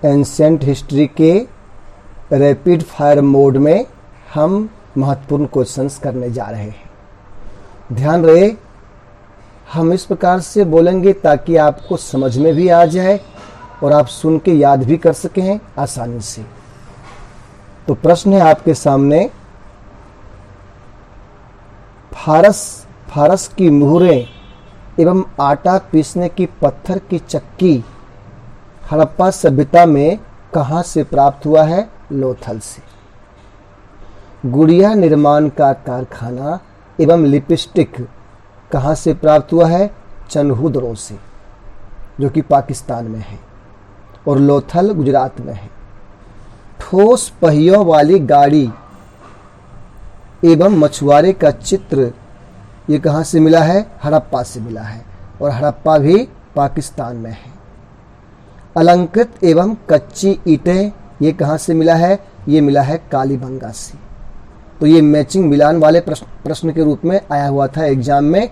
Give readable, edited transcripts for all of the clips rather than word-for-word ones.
Ancient history के rapid fire mode में हम महत्वपूर्ण क्वेश्चंस करने जा रहे हैं। ध्यान रहे, हम इस प्रकार से बोलेंगे ताकि आपको समझ में भी आ जाए और आप सुन के याद भी कर सकें आसानी से। तो प्रश्न है आपके सामने, फारस की मुहरें एवं आटा पीसने की पत्थर की चक्की हड़प्पा सभ्यता में कहाँ से प्राप्त हुआ है? लोथल से। गुड़िया निर्माण का कारखाना एवं लिपस्टिक कहाँ से प्राप्त हुआ है? चन्हूदरो से, जो कि पाकिस्तान में है, और लोथल गुजरात में है। ठोस पहियों वाली गाड़ी एवं मछुआरे का चित्र ये कहाँ से मिला है? हड़प्पा से मिला है, और हड़प्पा भी पाकिस्तान में है। अलंकृत एवं कच्ची ईंटें ये कहाँ से मिला है? ये मिला है कालीबंगा से। तो ये मैचिंग मिलान वाले प्रश्न के रूप में आया हुआ था एग्जाम में,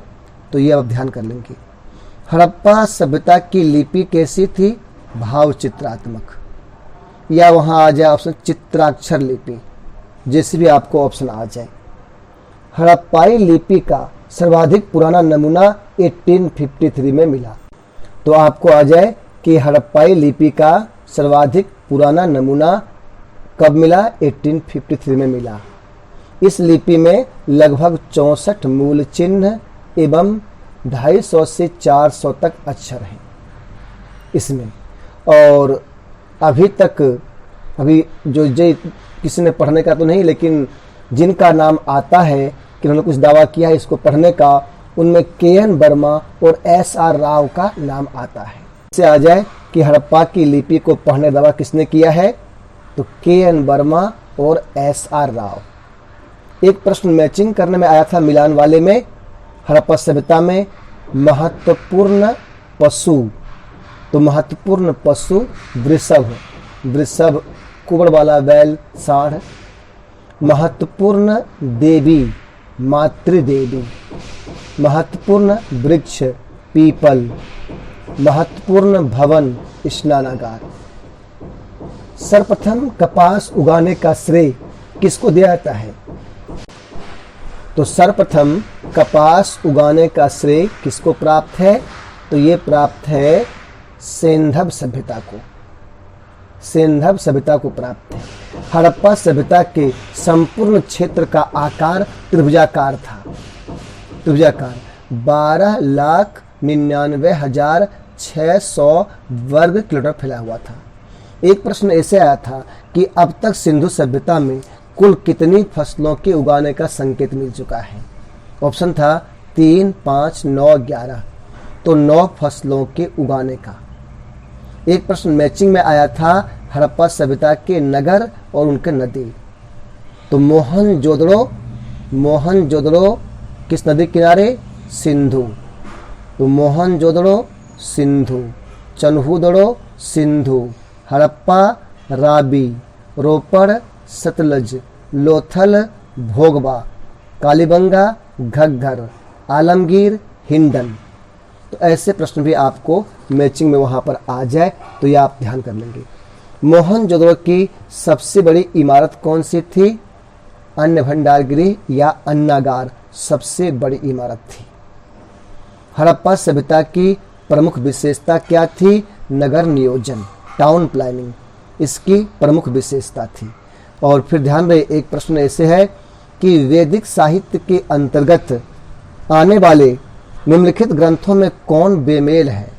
तो ये अब ध्यान कर लेंगे। हड़प्पा सभ्यता की लिपि कैसी थी? भाव चित्रात्मक, या वहाँ आ जाए ऑप्शन चित्राक्षर लिपि, जैसे भी आपको ऑप्शन आ जाए। हड़प्पाई लिपि का सर्वाधिक पुराना नमूना 1853 में मिला। तो आपको आ जाए कि हड़प्पाई लिपि का सर्वाधिक पुराना नमूना कब मिला? 1853 में मिला। इस लिपि में लगभग 64 मूल चिन्ह एवं 250 से 400 तक अक्षर हैं इसमें। और अभी जो किसी ने पढ़ने का तो नहीं, लेकिन जिनका नाम आता है कि उन्होंने कुछ दावा किया है इसको पढ़ने का, उनमें के.एन. वर्मा और एस.आर. राव का नाम आता है। इससे आ जाए कि हड़प्पा की लिपि को पढ़ने दावा किसने किया है? तो के.एन. वर्मा और एस.आर. राव। एक प्रश्न मैचिंग करने में आया था मिलान वाले में, हड़प्पा सभ्यता में महत्वपूर्ण पशु, तो महत्वपूर्ण पशु वृषभ, कुबड़ वाला बैल, सांड। महत्वपूर्ण देवी, मातृदेवी। महत्वपूर्ण वृक्ष, पीपल। महत्वपूर्ण भवन, स्नानागार। सर्वप्रथम कपास उगाने का श्रेय किसको दिया जाता है? तो सर्वप्रथम कपास उगाने का श्रेय किसको प्राप्त है? तो ये प्राप्त है सेंधव सभ्यता को। सेंधव सभ्यता को प्राप्त है। हड़प्पा सभ्यता के संपूर्ण क्षेत्र का आकार त्रिभुजाकार था। त्रिभुजाकार 12,99,600 वर्ग किलोमीटर फैला हुआ था। एक प्रश्न ऐसे आया था कि अब तक सिंधु सभ्यता में कुल कितनी फसलों के उगाने का संकेत मिल चुका है? ऑप्शन था 3, 5, 9, 11। तो 9 फसलों के उगाने का। एक प्रश्न मैचिंग में आया था हड़प्पा सभ्यता के नगर और उनके नदी। तो मोहनजोदड़ो किस नदी किनारे? सिंधु। तो मोहनजोदड़ो सिंधु, चन्हूदड़ो सिंधु, हड़प्पा राबी, रोपड़ सतलज, लोथल भोगबा, कालीबंगा घग्गर, आलमगीर हिंडन। तो ऐसे प्रश्न भी आपको मैचिंग में वहां पर आ जाए तो ये आप ध्यान कर लेंगे। मोहनजोदड़ो की सबसे बड़ी इमारत कौन सी थी? अन्न भंडार गृह या अन्नागार सबसे बड़ी इमारत थी। हड़प्पा सभ्यता की प्रमुख विशेषता क्या थी? नगर नियोजन, टाउन प्लानिंग इसकी प्रमुख विशेषता थी। और फिर ध्यान रहे, एक प्रश्न ऐसे है कि वैदिक साहित्य के अंतर्गत आने वाले निम्नलिखित ग्रंथों में कौन बेमेल है?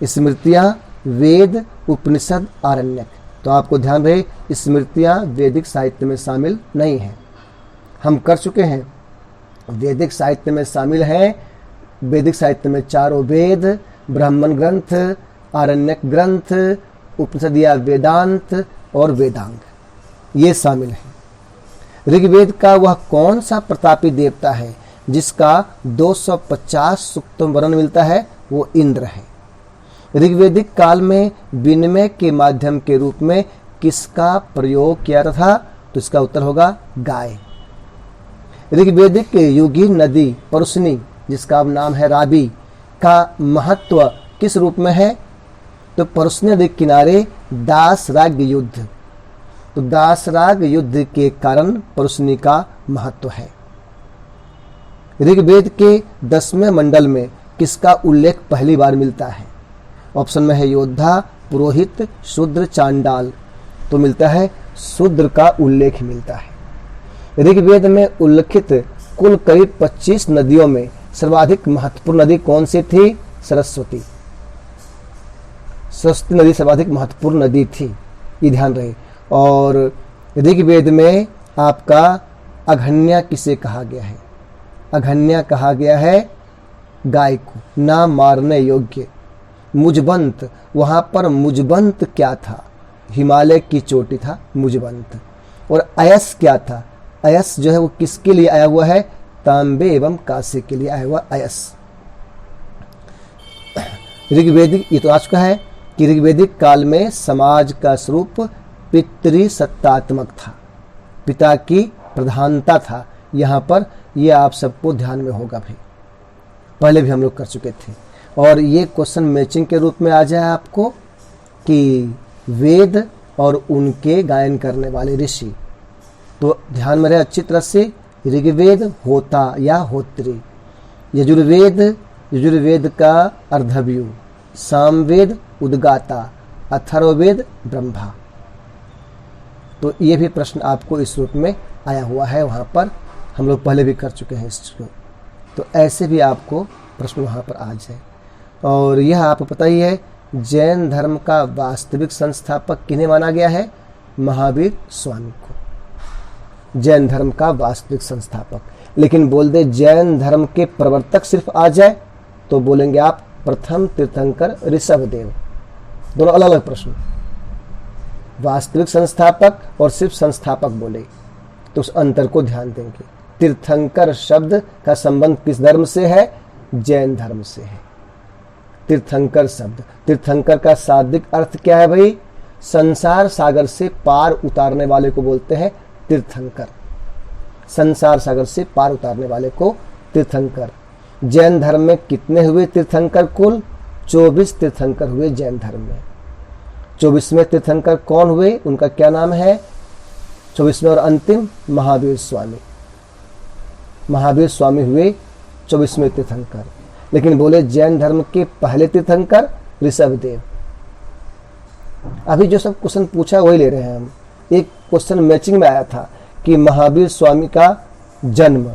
स्मृतियां, वेद, उपनिषद, आरण्यक। तो आपको ध्यान रहे, स्मृतियां वैदिक साहित्य में शामिल नहीं है। हम कर चुके हैं, वैदिक साहित्य में शामिल हैं। वैदिक साहित्य में 4 वेद, ब्राह्मण ग्रंथ, आरण्यक ग्रंथ, उपनिषद या वेदांत और वेदांग ये शामिल हैं। ऋग्वेद का वह कौन सा प्रतापी देवता है जिसका 250 सूक्तम वर्णन मिलता है? वो इंद्र है। ऋग्वेदिक काल में विनिमय के माध्यम के रूप में किसका प्रयोग किया था? तो इसका उत्तर होगा गाय। ऋग्वेदिक युगी नदी परुष्णी, जिसका अब नाम है राबी, का महत्व किस रूप में है? तो परुष्णी नदी किनारे दासराग युद्ध। तो दासराग युद्ध के कारण परुशनी का महत्व है। ऋग्वेद के 10वें मंडल में किसका उल्लेख पहली बार मिलता है? ऑप्शन में है योद्धा, पुरोहित, शूद्र, चांडाल। तो मिलता है शूद्र का उल्लेख मिलता है। ऋग्वेद में उल्लिखित कुल करीब 25 नदियों में सर्वाधिक महत्वपूर्ण नदी कौन सी थी? सरस्वती। सरस्वती नदी सर्वाधिक महत्वपूर्ण नदी थी, ये ध्यान रहे। और ऋग्वेद में आपका अघन्या किसे कहा गया है? अघन्या कहा गया है गाय को, ना मारने योग्य। मुजबंत, वहां पर मुजबंत क्या था? हिमालय की चोटी था मुजबंत। और अयस क्या था? अयस जो है वो किसके लिए आया हुआ है? तांबे एवं कांसे के लिए आया हुआ अयस। ऋग्वेदिक, ये तो आ चुका है कि ऋग्वेदिक काल में समाज का स्वरूप पितृसत्तात्मक था, पिता की प्रधानता था। यहाँ पर ये आप सबको ध्यान में होगा भाई, पहले भी हम लोग कर चुके थे। और ये क्वेश्चन मैचिंग के रूप में आ जाए आपको कि वेद और उनके गायन करने वाले ऋषि। तो ध्यान में रहे अच्छी तरह से, ऋग्वेद होता या होत्री, यजुर्वेद, यजुर्वेद का अर्धव्यू, सामवेद उद्गाता, अथर्ववेद ब्रह्मा। तो ये भी प्रश्न आपको इस रूप में आया हुआ है, वहाँ पर हम लोग पहले भी कर चुके हैं इसको। तो ऐसे भी आपको प्रश्न वहाँ पर आ जाए। और यह आपको पता ही है, जैन धर्म का वास्तविक संस्थापक किन्हें माना गया है? महावीर स्वामी को, जैन धर्म का वास्तविक संस्थापक। लेकिन बोल दे जैन धर्म के प्रवर्तक सिर्फ आ जाए तो बोलेंगे आप प्रथम तीर्थंकर ऋषभदेव। दोनों अलग अलग प्रश्न, वास्तविक संस्थापक और सिर्फ संस्थापक बोले तो उस अंतर को ध्यान देंगे। तीर्थंकर शब्द का संबंध किस धर्म से है? जैन धर्म से है। तीर्थंकर शब्द, तीर्थंकर का शाब्दिक अर्थ क्या है भाई? संसार सागर से पार उतारने वाले को बोलते हैं तीर्थंकर। संसार सागर से पार उतारने वाले को तीर्थंकर। जैन धर्म में कितने हुए तीर्थंकर? कुल 24 तीर्थंकर हुए जैन धर्म में। 24वें तीर्थंकर कौन हुए? उनका क्या नाम है? 24वें और अंतिम महावीर स्वामी। महावीर स्वामी हुए 24वें तीर्थंकर। लेकिन बोले जैन धर्म के पहले तीर्थंकर ऋषभदेव। अभी जो सब क्वेश्चन पूछा वही ले रहे हैं हम। एक क्वेश्चन मैचिंग में आया था कि महावीर स्वामी का जन्म,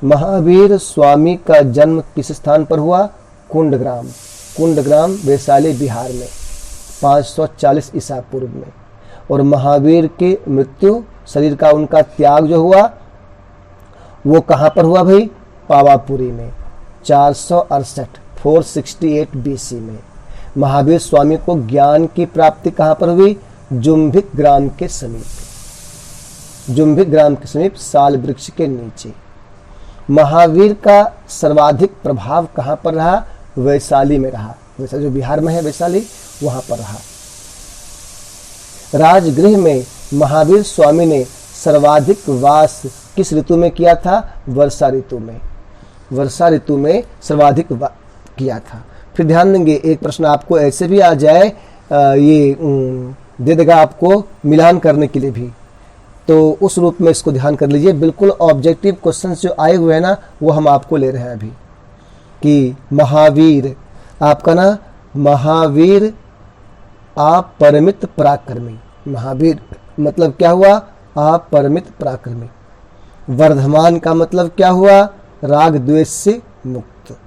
महावीर स्वामी का जन्म किस स्थान पर हुआ? कुंडग्राम। कुंडग्राम वैशाली बिहार में 540 ईसा पूर्व में। और महावीर की मृत्यु, शरीर का उनका त्याग जो हुआ वो कहाँ पर हुआ भाई? पावापुरी में 468 BC में। महावीर स्वामी को ज्ञान की प्राप्ति कहाँ पर हुई? जुम्भिक ग्राम के समीप, जुम्भिक ग्राम के समीप साल वृक्ष के नीचे। महावीर का सर्वाधिक प्रभाव कहाँ पर रहा? वैशाली में रहा। वैशाली जो बिहार में है, वैशाली, वहां पर रहा। राजगृह में महावीर स्वामी ने सर्वाधिक वास किस ऋतु में किया था? वर्षा ऋतु में। वर्षा ऋतु में सर्वाधिक किया था। फिर ध्यान देंगे, एक प्रश्न आपको ऐसे भी आ जाए, ये दे देगा आपको मिलान करने के लिए भी, तो उस रूप में इसको ध्यान कर लीजिए। बिल्कुल ऑब्जेक्टिव क्वेश्चंस जो आए हुए हैं ना, वो हम आपको ले रहे हैं अभी। कि महावीर आपका ना, महावीर अपरिमित पराक्रमी। महावीर मतलब क्या हुआ? अपरिमित पराक्रमी। वर्धमान का मतलब क्या हुआ? राग द्वेष से मुक्त।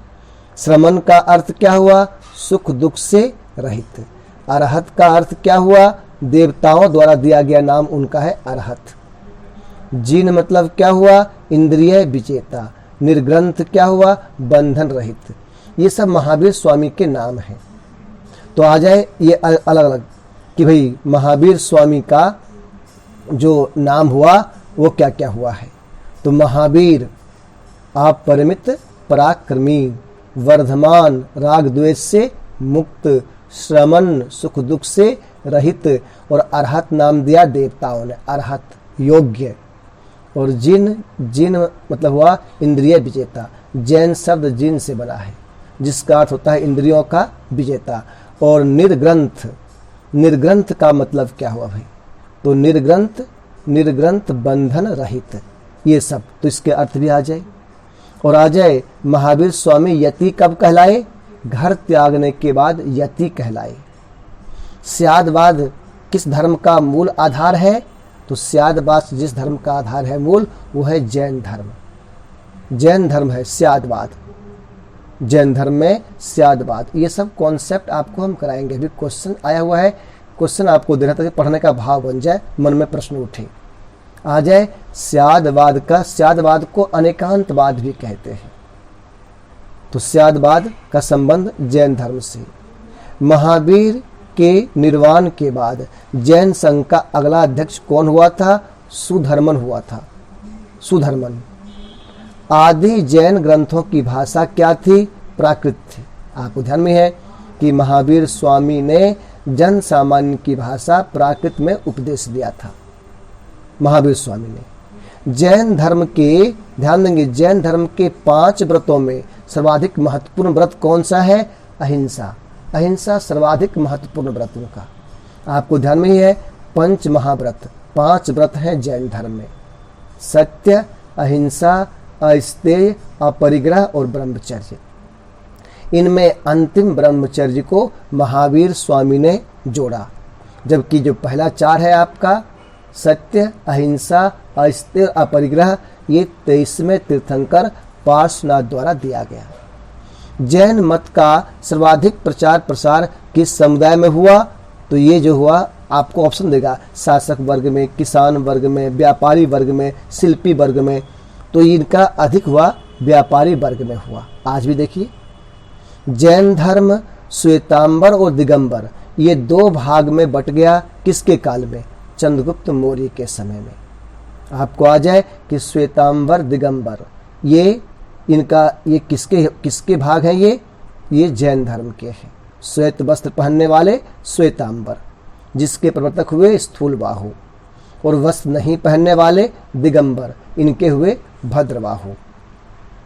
श्रमण का अर्थ क्या हुआ? सुख दुख से रहित। अरहत का अर्थ क्या हुआ? देवताओं द्वारा दिया गया नाम उनका है अरहत। जीन मतलब क्या हुआ? इंद्रिय विजेता। निर्ग्रंथ क्या हुआ? बंधन रहित। ये सब महावीर स्वामी के नाम हैं। तो आ जाए ये अलग अलग कि भाई महावीर स्वामी का जो नाम हुआ वो क्या क्या हुआ है। तो महावीर अपरिमित पराक्रमी, वर्धमान राग द्वेष से मुक्त, श्रमण सुख दुख से रहित, और अरहत नाम दिया देवताओं ने, अरहत योग्य। और जिन, जिन मतलब हुआ इंद्रिय विजेता। जैन शब्द जिन से बना है जिसका अर्थ होता है इंद्रियों का विजेता। और निर्ग्रंथ, निर्ग्रंथ का मतलब क्या हुआ भाई? तो निर्ग्रंथ, निर्ग्रंथ बंधन रहित, ये सब तो इसके अर्थ भी आ जाए। और आ जाए महावीर स्वामी यति कब कहलाए? घर त्यागने के बाद यति कहलाए। स्यादवाद किस धर्म का मूल आधार है? तो स्यादवाद जिस धर्म का आधार है मूल, वो है जैन धर्म। जैन धर्म है स्यादवाद, जैन धर्म में स्यादवाद। ये सब कॉन्सेप्ट आपको हम कराएंगे। अभी क्वेश्चन आया हुआ है, क्वेश्चन आपको दे रहा था कि पढ़ने का भाव बन जाए, मन में प्रश्न उठे। आ जाए स्यादवाद का, स्यादवाद को अनेकांतवाद भी कहते हैं। तो स्यादवाद का संबंध जैन धर्म से। महावीर के निर्वाण के बाद जैन संघ का अगला अध्यक्ष कौन हुआ था? सुधर्मन हुआ था। सुधर्मन। आदि जैन ग्रंथों की भाषा क्या थी? प्राकृत थी। आपको ध्यान में है कि महावीर स्वामी ने जन सामान्य की भाषा प्राकृत में उपदेश दिया था। महावीर स्वामी ने जैन धर्म के, ध्यान देंगे, जैन धर्म के 5 व्रतों में सर्वाधिक महत्वपूर्ण व्रत कौन सा है? अहिंसा। अहिंसा सर्वाधिक महत्वपूर्ण व्रत उनका। आपको ध्यान में ही है, 5 महाव्रत, 5 व्रत हैं जैन धर्म में। सत्य, अहिंसा, अस्तेय, अपरिग्रह और ब्रह्मचर्य। इनमें अंतिम ब्रह्मचर्य को महावीर स्वामी ने जोड़ा, जबकि जो पहला 4 है आपका सत्य, अहिंसा, अस्तेय, अपरिग्रह, ये 23वें तीर्थंकर पार्श्वनाथ द्वारा दिया गया। जैन मत का सर्वाधिक प्रचार प्रसार किस समुदाय में हुआ? तो ये जो हुआ आपको ऑप्शन देगा, शासक वर्ग में, किसान वर्ग में, व्यापारी वर्ग में, शिल्पी वर्ग में। तो इनका अधिक हुआ व्यापारी वर्ग में हुआ। आज भी देखिए, जैन धर्म श्वेतांबर और दिगंबर ये 2 भाग में बट गया। किसके काल में? चंद्रगुप्त मौर्य के समय में। आपको आ जाए कि श्वेतांबर दिगंबर ये इनका ये किसके भाग हैं? ये जैन धर्म के हैं। श्वेत वस्त्र पहनने वाले श्वेतांबर, जिसके प्रवर्तक हुए स्थूलबाहु, और वस्त्र नहीं पहनने वाले दिगंबर, इनके हुए भद्रबाहु।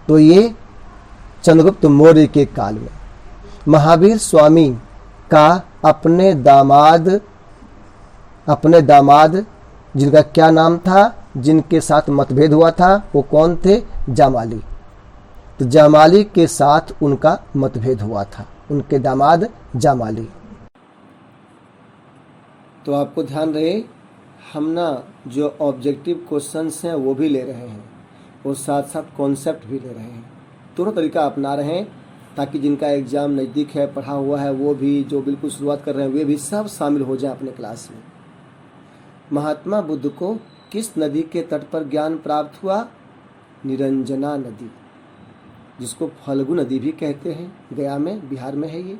तो ये चंद्रगुप्त मौर्य के काल में। महावीर स्वामी का अपने दामाद जिनका क्या नाम था, जिनके साथ मतभेद हुआ था, वो कौन थे? जामाली। तो जामाली के साथ उनका मतभेद हुआ था, उनके दामाद जामाली। तो आपको ध्यान रहे, हम ना जो ऑब्जेक्टिव क्वेश्चंस हैं वो भी ले रहे हैं और साथ साथ कॉन्सेप्ट भी ले रहे हैं। दोनों तरीका अपना रहे हैं, ताकि जिनका एग्जाम नज़दीक है, पढ़ा हुआ है, वो भी, जो बिल्कुल शुरुआत कर रहे हैं वे भी सब शामिल हो जाए अपने क्लास में। महात्मा बुद्ध को किस नदी के तट पर ज्ञान प्राप्त हुआ? निरंजना नदी, जिसको फल्गु नदी भी कहते हैं, गया में, बिहार में है ये।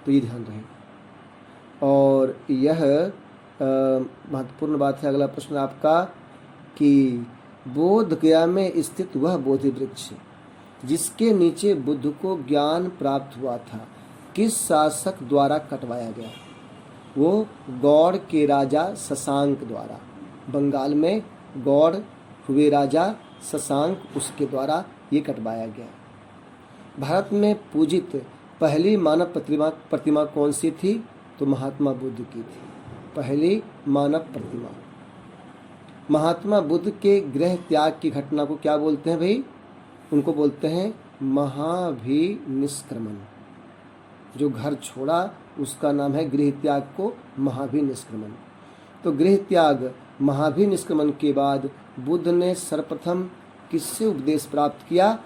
तो ये ध्यान रहे। और यह महत्वपूर्ण बात है। अगला प्रश्न आपका कि बोध गया में स्थित वह बोधि वृक्ष जिसके नीचे बुद्ध को ज्ञान प्राप्त हुआ था, किस शासक द्वारा कटवाया गया? वो गौड़ के राजा शशांक द्वारा। बंगाल में गौड़ हुए राजा शशांक, उसके द्वारा ये कटवाया गया। भारत में पूजित पहली मानव प्रतिमा कौन सी थी? तो महात्मा बुद्ध की थी, पहली मानव प्रतिमा। महात्मा बुद्ध के गृह त्याग की घटना को क्या बोलते हैं भाई? उनको बोलते हैं महाभिनिष्क्रमण। जो घर छोड़ा उसका नाम है गृह त्याग को महाभिनिष्क्रमण। तो गृह त्याग, महाभिनिष्क्रमण के बाद बुद्ध ने सर्वप्रथम किससे उपदेश प्राप्त किया?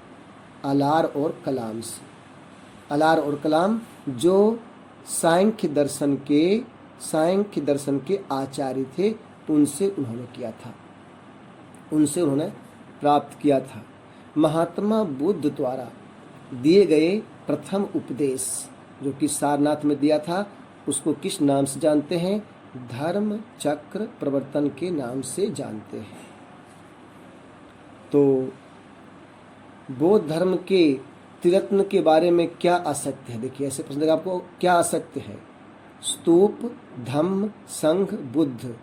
अलार और कलाम से। अलार और कलाम जो सांख्य दर्शन के आचार्य थे, उनसे उन्होंने किया था, उनसे उन्होंने प्राप्त किया था। महात्मा बुद्ध द्वारा दिए गए प्रथम उपदेश जो कि सारनाथ में दिया था, उसको किस नाम से जानते हैं? धर्म चक्र प्रवर्तन के नाम से जानते हैं। तो बौद्ध धर्म के त्रिरत्न के बारे में क्या असत्य है? देखिए, ऐसे प्रश्न देगा आपको, क्या असत्य है? स्तूप, धम्म, संघ, बुद्ध।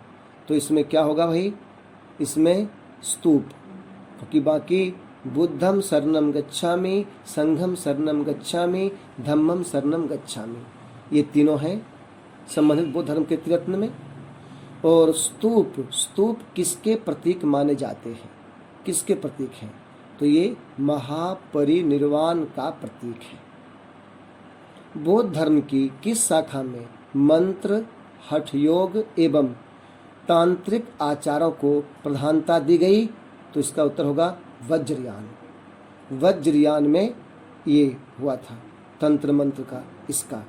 तो इसमें क्या होगा भाई? इसमें स्तूप, क्योंकि बाकी बुद्धम शरणम गच्छामि, संघम शरणम गच्छामि, धम्मम शरणम गच्छामि, ये तीनों हैं। संबंधित बौद्ध धर्म के त्रिरत्न में। और स्तूप, स्तूप किसके प्रतीक माने जाते हैं, किसके प्रतीक हैं? तो ये महापरिनिर्वाण का प्रतीक है। बौद्ध धर्म की किस शाखा में मंत्र, हठ योग एवं तांत्रिक आचारों को प्रधानता दी गई? तो इसका उत्तर होगा वज्रयान। वज्रयान में ये हुआ था तंत्र मंत्र का इसका,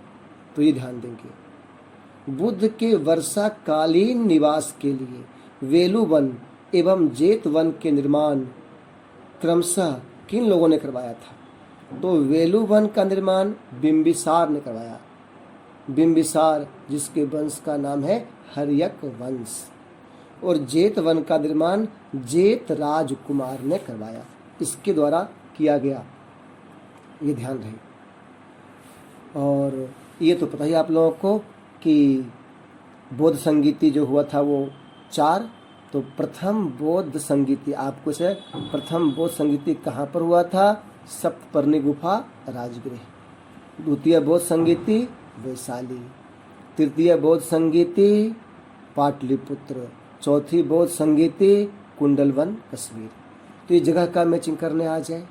तो ये ध्यान देंगे। बुद्ध के वर्षाकालीन निवास के लिए वेलुवन एवं जेतवन के निर्माण क्रमशः किन लोगों ने करवाया था? तो वेलुवन का निर्माण बिंबिसार ने करवाया। बिंबिसार जिसके वंश का नाम है हर्यक वंश। और जेतवन का निर्माण जेत राजकुमार ने करवाया, इसके द्वारा किया गया, ये ध्यान रहे। और ये तो पता ही आप लोगों को कि बौद्ध संगीति जो हुआ था वो 4। तो प्रथम बौद्ध संगीति, आपको से प्रथम बौद्ध संगीति कहाँ पर हुआ था? सप्तपर्णी गुफा, राजगृह। द्वितीय बौद्ध संगीति वैशाली। तृतीय बौद्ध संगीति पाटलिपुत्र। चौथी बौद्ध संगीति कुंडलवन, कश्मीर। तो ये जगह का मैचिंग करने आ जाए।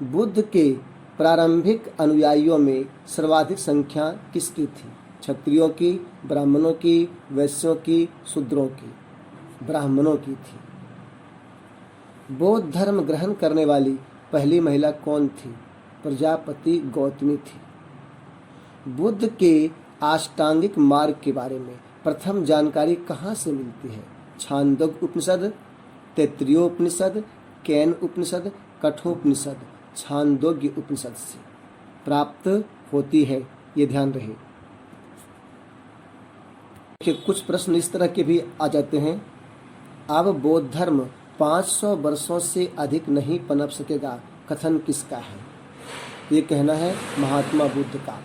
बुद्ध के प्रारंभिक अनुयायियों में सर्वाधिक संख्या किसकी थी? क्षत्रियों की, ब्राह्मणों की, वैश्यों की, शूद्रों की? ब्राह्मणों की थी। बौद्ध धर्म ग्रहण करने वाली पहली महिला कौन थी? प्रजापति गौतमी थी। बुद्ध के अष्टांगिक मार्ग के बारे में प्रथम जानकारी कहाँ से मिलती है? छांदोग्य उपनिषद, तैत्तिरीय उपनिषद, कैन उपनिषद, कठोपनिषद। छांदोग्य उपनिषद से प्राप्त होती है, ये ध्यान रहे। कि कुछ प्रश्न इस तरह के भी आ जाते हैं। अब बौद्ध धर्म 500 वर्षों से अधिक नहीं पनप सकेगा, कथन किसका है? ये कहना है महात्मा बुद्ध का।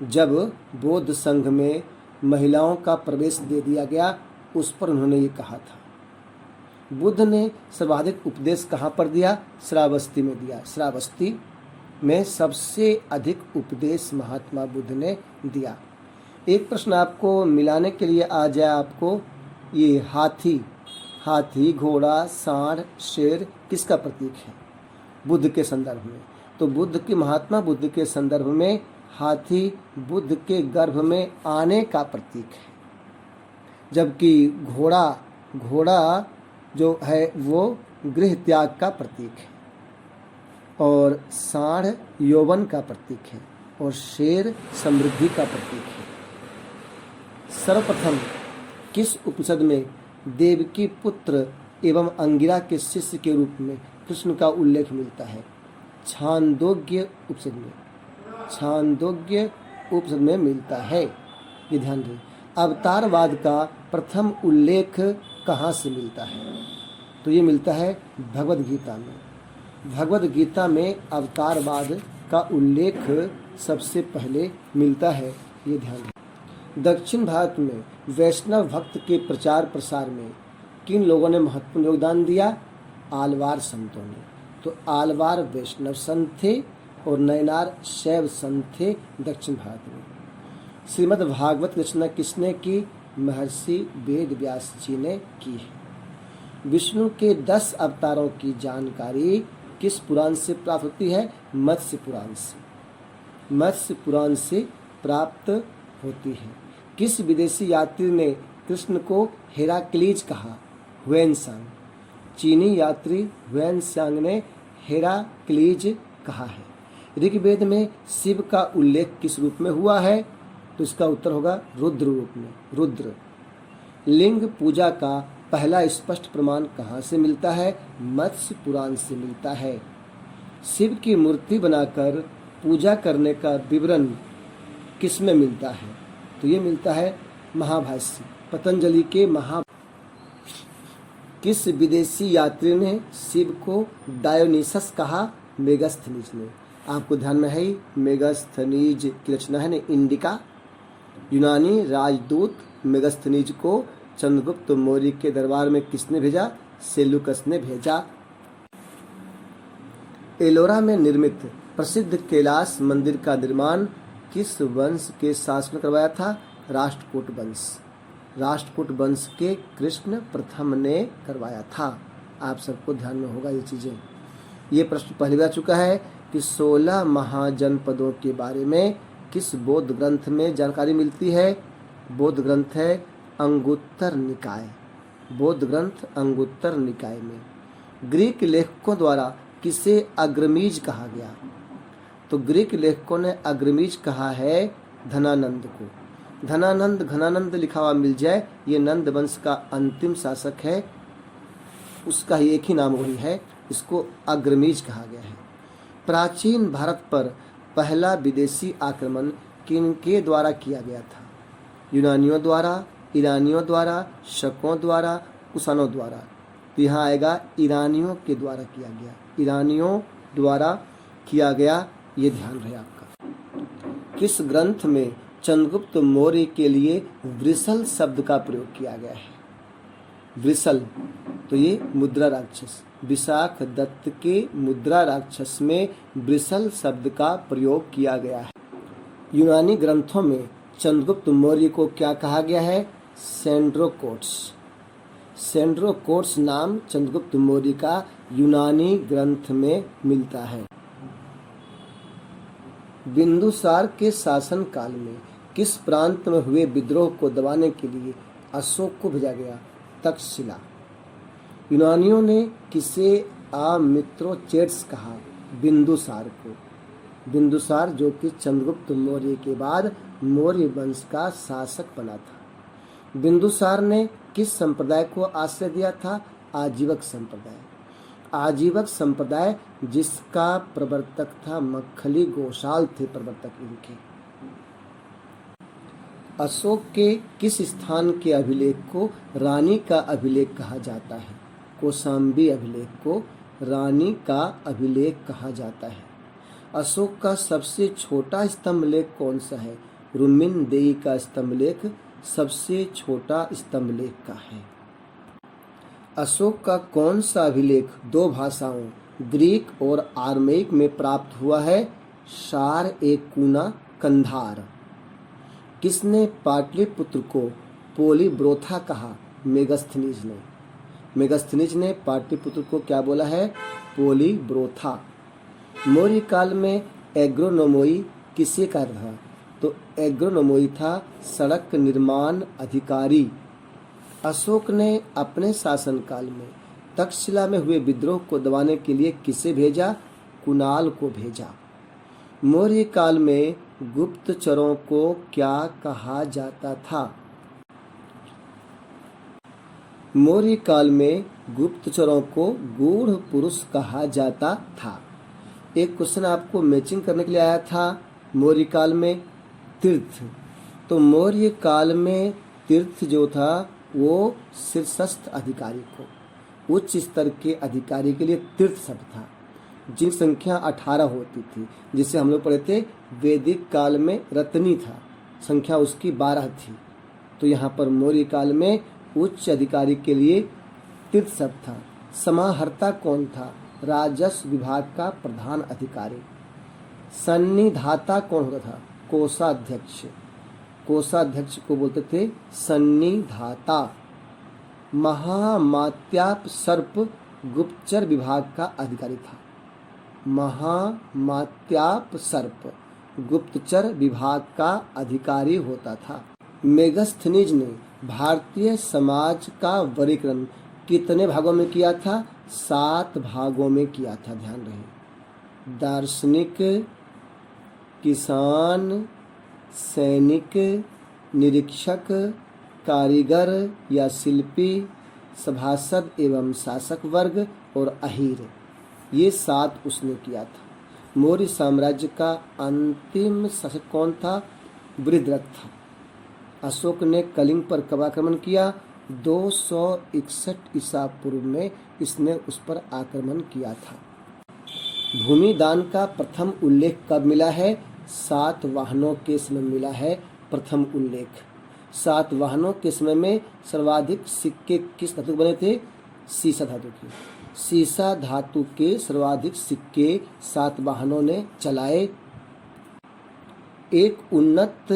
जब बौद्ध संघ में महिलाओं का प्रवेश दे दिया गया, उस पर उन्होंने ये कहा था। बुद्ध ने सर्वाधिक उपदेश कहाँ पर दिया? श्रावस्ती में दिया। श्रावस्ती में सबसे अधिक उपदेश महात्मा बुद्ध ने दिया। एक प्रश्न आपको मिलाने के लिए आ जाए आपको, ये हाथी, घोड़ा, सांड, शेर किसका प्रतीक है बुद्ध के संदर्भ में? तो बुद्ध के, महात्मा बुद्ध के संदर्भ में हाथी बुद्ध के गर्भ में आने का प्रतीक है, जबकि घोड़ा जो है वो गृह त्याग का प्रतीक है, और सांड यौवन का प्रतीक है, और शेर समृद्धि का प्रतीक है। सर्वप्रथम किस उपनिषद में देवकी पुत्र एवं अंगिरा के शिष्य के रूप में कृष्ण का उल्लेख मिलता है? छांदोग्य उपनिषद में। छांदोग्य उपनिषद में मिलता है, ये ध्यान दें। अवतारवाद का प्रथम उल्लेख कहाँ से मिलता है? तो ये मिलता है भगवद गीता में। भगवद गीता में अवतारवाद का उल्लेख सबसे पहले मिलता है, ये ध्यान दें। दक्षिण भारत में वैष्णव भक्त के प्रचार प्रसार में किन लोगों ने महत्वपूर्ण योगदान दिया? आलवार संतों ने। तो आलवार वैष्णव संत थे और नयनार शैव संत थे दक्षिण भारत में। श्रीमद् भागवत रचना किसने की? महर्षि वेद व्यास जी ने की है। विष्णु के 10 अवतारों की जानकारी किस पुराण से प्राप्त होती है? मत्स्य पुराण से। मत्स्य पुराण से प्राप्त होती है। किस विदेशी यात्री ने कृष्ण को हेराक्लीज कहा? हुएनसांग। चीनी यात्री हुएनसांग ने हेराक्लीज कहा है। ऋग्वेद में शिव का उल्लेख किस रूप में हुआ है? तो इसका उत्तर होगा रुद्र रूप में, रुद्र। लिंग पूजा का पहला स्पष्ट प्रमाण कहाँ से मिलता है? मत्स्य पुराण से मिलता है। शिव की मूर्ति बनाकर पूजा करने का विवरण किस में मिलता है? तो ये मिलता है महाभाष्य, पतंजलि के किस विदेशी यात्री ने शिव को डायोनिसस कहा? मेगास्थनीज ने। आपको ध्यान में है ही, मेगास्थनीज की रचना है ने इंडिका। यूनानी राजदूत मेगास्थनीज को चंद्रगुप्त मौर्य के दरबार में किसने भेजा? सेल्यूकस ने भेजा। एलोरा में निर्मित प्रसिद्ध कैलाश मंदिर का निर्माण किस वंश के शासन करवाया था? राष्ट्रकूट वंश। राष्ट्रकूट वंश के कृष्ण प्रथम ने करवाया था। आप सबको ध्यान में होगा ये चीज़ें। ये प्रश्न पहले आ चुका है कि 16 महाजनपदों के बारे में किस बौद्ध ग्रंथ में जानकारी मिलती है? बौद्ध ग्रंथ है अंगुत्तर निकाय। बौद्ध ग्रंथ अंगुत्तर निकाय में। ग्रीक लेखकों द्वारा किसे अग्रमीज कहा गया? तो ग्रीक लेखकों ने अग्रमीज कहा है धनानंद को। धनानंद घनानंद लिखा हुआ मिल जाए, ये नंद वंश का अंतिम शासक है, उसका ही एक ही नाम वही है, इसको अग्रमीज कहा गया है। प्राचीन भारत पर पहला विदेशी आक्रमण किनके द्वारा किया गया था? यूनानियों द्वारा, ईरानियों द्वारा, शकों द्वारा, कुषाणों द्वारा। तो यहाँ आएगा ईरानियों के द्वारा किया गया। ईरानियों द्वारा किया गया, ये ध्यान रहे आपका। किस ग्रंथ में चंद्रगुप्त मौर्य के लिए वृषल शब्द का प्रयोग किया गया है? वृषल तो ये मुद्रा राक्षस, विशाख दत्त के मुद्रा राक्षस में वृषल शब्द का प्रयोग किया गया है। यूनानी ग्रंथों में चंद्रगुप्त मौर्य को क्या कहा गया है? सेंड्रोकोट्स। सेंड्रोकोट्स नाम चंद्रगुप्त मौर्य का यूनानी ग्रंथ में मिलता है। बिंदुसार के शासन काल में किस प्रांत में हुए विद्रोह को दबाने के लिए अशोक को भेजा गया? तक्षशिला। यूनानियों ने किसे आमित्रोचेट्स कहा? बिंदुसार को। बिंदुसार जो कि चंद्रगुप्त मौर्य के बाद मौर्य वंश का शासक बना था। बिंदुसार ने किस संप्रदाय को आश्रय दिया था? आजीवक संप्रदाय। आजीवक संप्रदाय जिसका प्रवर्तक था मक्खली गोशाल थे प्रवर्तक इनके। अशोक के किस स्थान के अभिलेख को रानी का अभिलेख कहा जाता है? कौशाम्बी अभिलेख को रानी का अभिलेख कहा जाता है। अशोक का सबसे छोटा स्तंभलेख कौन सा है? रुमिनदेई का स्तंभलेख सबसे छोटा स्तंभलेख का है। अशोक का कौन सा अभिलेख दो भाषाओं ग्रीक और आर्मेइक में प्राप्त हुआ है? शार-ए-कूना कंधार। किसने पाटलिपुत्र को पोलीब्रोथा कहा? मेगस्थनीज ने। मेगस्थनीज ने पाटलिपुत्र को क्या बोला है? पोलीब्रोथा। मौर्य काल में एग्रोनोमोई किसे कर रहा? तो एग्रोनोमोई था सड़क निर्माण अधिकारी। अशोक ने अपने शासनकाल में तक्षशिला में हुए विद्रोह को दबाने के लिए किसे भेजा? कुणाल को भेजा। मौर्य काल में गुप्तचरों को क्या कहा जाता था? मौर्य काल में गुप्तचरों को गूढ़ पुरुष कहा जाता था। एक क्वेश्चन आपको मैचिंग करने के लिए आया था। मौर्य काल में तीर्थ, तो मौर्य काल में तीर्थ जो था वो शीर्षस्थ अधिकारी को, उच्च स्तर के अधिकारी के लिए तीर्थ शब्द था, जिन संख्या 18 होती थी, जिसे हम लोग पढ़े थे वैदिक काल में रत्नी था, संख्या उसकी 12 थी। तो यहाँ पर मौर्य काल में उच्च अधिकारी के लिए तीर्थ शब्द था। समाहर्ता कौन था? राजस्व विभाग का प्रधान अधिकारी। सन्निधाता कौन होता था? कोषाध्यक्ष। कोषाध्यक्ष को बोलते थे सन्निधाता। महामात्याप सर्प गुप्तचर विभाग का अधिकारी था। महामात्याप सर्प गुप्तचर विभाग का अधिकारी होता था। मेगस्थनीज ने भारतीय समाज का वर्गीकरण कितने भागों में किया था? 7 भागों में किया था। ध्यान रहे। दार्शनिक, किसान, सैनिक, निरीक्षक, कारीगर या शिल्पी, सभासद एवं शासक वर्ग और अहीर, ये 7 उसने किया था। मौर्य साम्राज्य का अंतिम शासक कौन था? बृहद्रथ था। अशोक ने कलिंग पर कब आक्रमण किया? 261 ईसा पूर्व में इसने उस पर आक्रमण किया था। भूमि दान का प्रथम उल्लेख कब मिला है? सातवाहनों के समय मिला है प्रथम उल्लेख। सातवाहनों के समय में सर्वाधिक सिक्के किस धातु के बने थे? सीसा धातु के। सीसा धातु के सर्वाधिक सिक्के सातवाहनों ने चलाए। एक उन्नत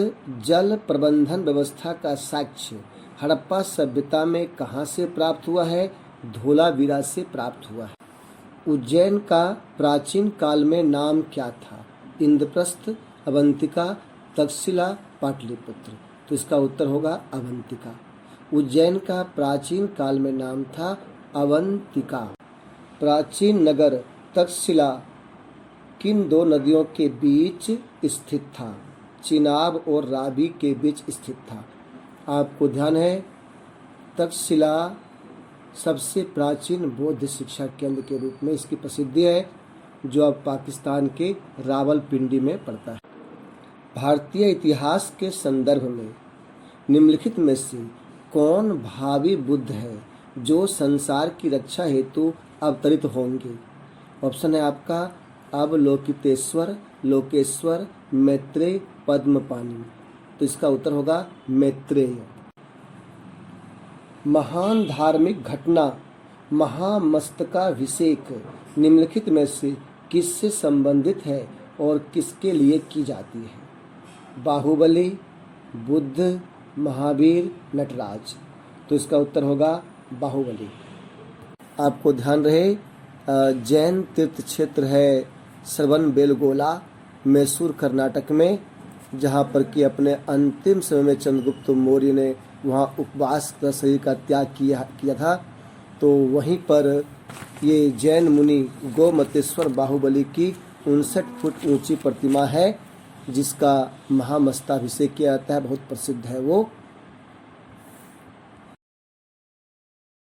जल प्रबंधन व्यवस्था का साक्ष्य हड़प्पा सभ्यता में कहाँ से प्राप्त हुआ है? धोलावीरा से प्राप्त हुआ है। उज्जैन का प्राचीन काल में नाम क्या था? इंद्रप्रस्थ, अवंतिका, तक्षशिला, पाटलिपुत्र। तो इसका उत्तर होगा अवंतिका। उज्जैन का प्राचीन काल में नाम था अवंतिका। प्राचीन नगर तक्षशिला किन दो नदियों के बीच स्थित था? चिनाब और रावी के बीच स्थित था। आपको ध्यान है, तक्षशिला सबसे प्राचीन बौद्ध शिक्षा केंद्र के रूप में इसकी प्रसिद्धि है, जो अब पाकिस्तान के रावलपिंडी में पड़ता है। भारतीय इतिहास के संदर्भ में निम्नलिखित में से कौन भावी बुद्ध है जो संसार की रक्षा हेतु अवतरित होंगे? ऑप्शन है आपका अवलोकितेश्वर, लोकेश्वर, मैत्रेय, पद्मपाणि। तो इसका उत्तर होगा मैत्रेय। महान धार्मिक घटना महामस्तकाभिषेक निम्नलिखित में से किससे संबंधित है और किसके लिए की जाती है? बाहुबली, बुद्ध, महावीर, नटराज। तो इसका उत्तर होगा बाहुबली। आपको ध्यान रहे, जैन तीर्थ क्षेत्र है श्रवणबेलगोला, मैसूर, कर्नाटक में, जहाँ पर कि अपने अंतिम समय में चंद्रगुप्त मौर्य ने वहाँ उपवास का शरीर का त्याग किया था। तो वहीं पर ये जैन मुनि गोमतेश्वर बाहुबली की 59 फुट ऊंची प्रतिमा है, जिसका महामस्तकाभिषेक किया जाता है, बहुत प्रसिद्ध है वो।